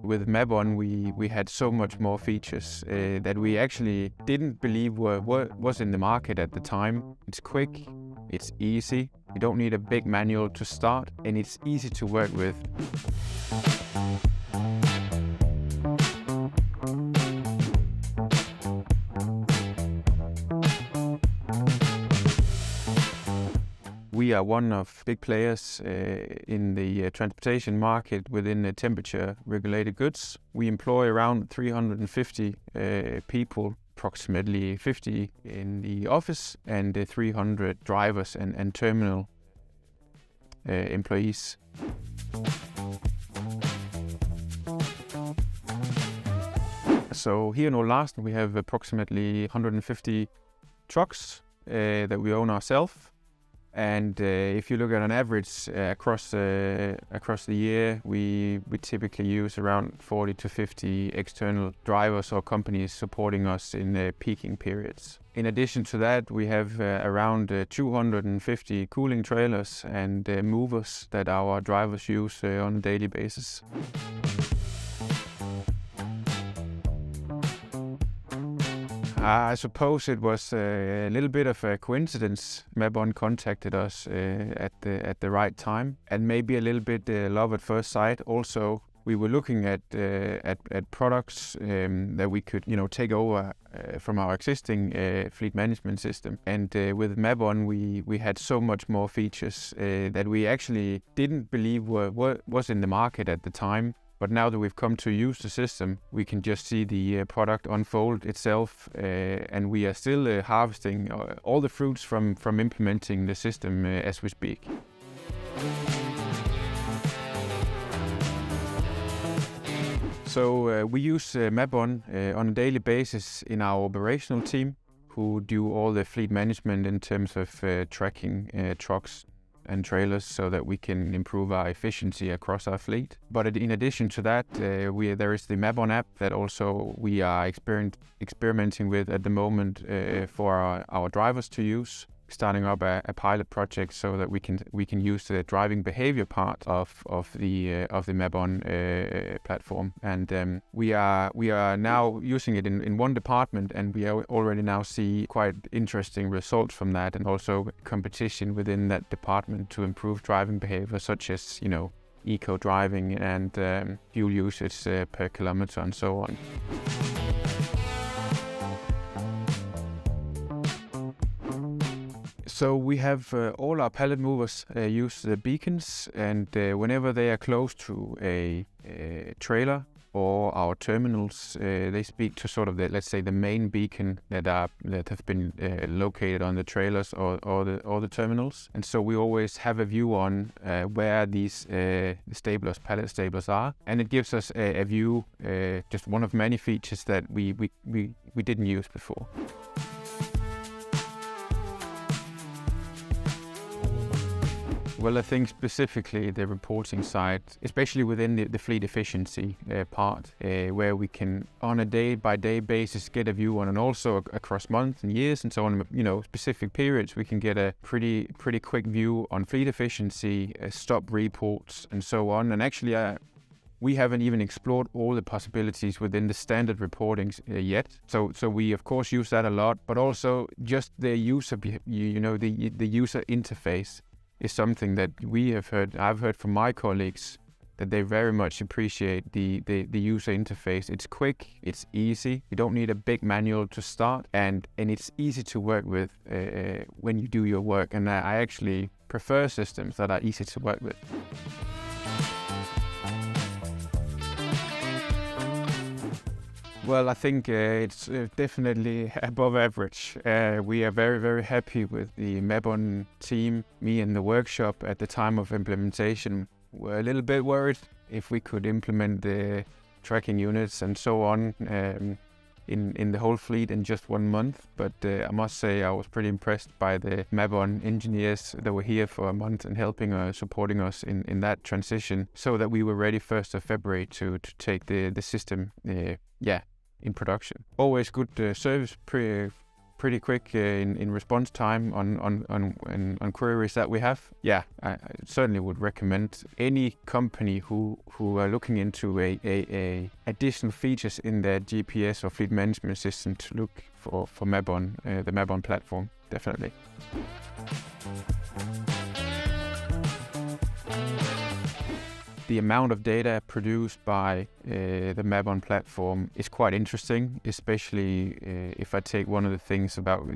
with Mapon, we had so much more features that we actually didn't believe was in the market at the time. It's quick, it's easy, you don't need a big manual to start, and it's easy to work with. We are one of big players in the transportation market within the temperature-regulated goods. We employ around 350 people, approximately 50 in the office, and 300 drivers and terminal employees. So here in Ole Larsen we have approximately 150 trucks that we own ourselves. And if you look at an average across the year, we typically use around 40 to 50 external drivers or companies supporting us in peaking periods. In addition to that, we have around 250 cooling trailers and movers that our drivers use on a daily basis. I suppose it was a little bit of a coincidence. Mapon contacted us at the right time, and maybe a little bit love at first sight. Also, we were looking at products that we could, take over from our existing fleet management system. And with Mapon, we had so much more features that we actually didn't believe was in the market at the time. But now that we've come to use the system, we can just see the product unfold itself, and we are still harvesting all the fruits from implementing the system as we speak. So we use Mapon on a daily basis in our operational team, who do all the fleet management in terms of tracking trucks and trailers so that we can improve our efficiency across our fleet. But in addition to that, there is the Mapon app that also we are experimenting with at the moment for our drivers to use, starting up a pilot project so that we can use the driving behavior part of the Mapon platform. And we are now using it in one department, and we already now see quite interesting results from that, and also competition within that department to improve driving behavior, such as eco driving and fuel usage per kilometer and so on. So we have all our pallet movers use the beacons, and whenever they are close to a trailer or our terminals, they speak to sort of the main beacon that have been located on the trailers or the terminals. And so we always have a view on where these pallet staplers are, and it gives us a view, just one of many features that we didn't use before. Well, I think specifically the reporting side, especially within the fleet efficiency part, where we can on a day-by-day basis get a view on, and also across months and years and so on, specific periods, we can get a pretty quick view on fleet efficiency, stop reports and so on. And actually, we haven't even explored all the possibilities within the standard reportings yet. So we of course use that a lot, but also just the user, the user interface is something that I've heard from my colleagues that they very much appreciate the user interface. It's quick, it's easy, you don't need a big manual to start, and it's easy to work with when you do your work. And I actually prefer systems that are easy to work with. Well, I think it's definitely above average. We are very, very happy with the Mapon team. Me and the workshop at the time of implementation were a little bit worried if we could implement the tracking units and so on in the whole fleet in just 1 month. But I must say I was pretty impressed by the Mapon engineers that were here for a month and supporting us in that transition, so that we were ready 1st of February to take the system in production. Always good service pretty quick in response time on queries that we have. Yeah, I certainly would recommend any company who are looking into a additional features in their GPS or fleet management system to look for Mapon, the Mapon platform, definitely. The amount of data produced by the Mapon platform is quite interesting, especially if I take one of the things about,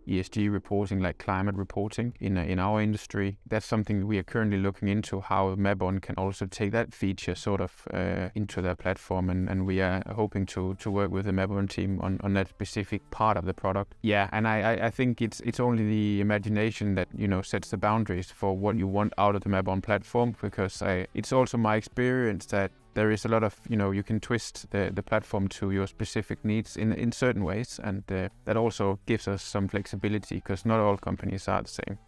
ESG reporting, like climate reporting in our industry. That's something we are currently looking into, how Mapon can also take that feature sort of into their platform, and we are hoping to work with the Mapon team on that specific part of the product. Yeah, and I think it's only the imagination that sets the boundaries for what you want out of the Mapon platform, because it's also my experience that there is a lot of, you can twist the platform to your specific needs in certain ways, and that also gives us some flexibility, because not all companies are the same.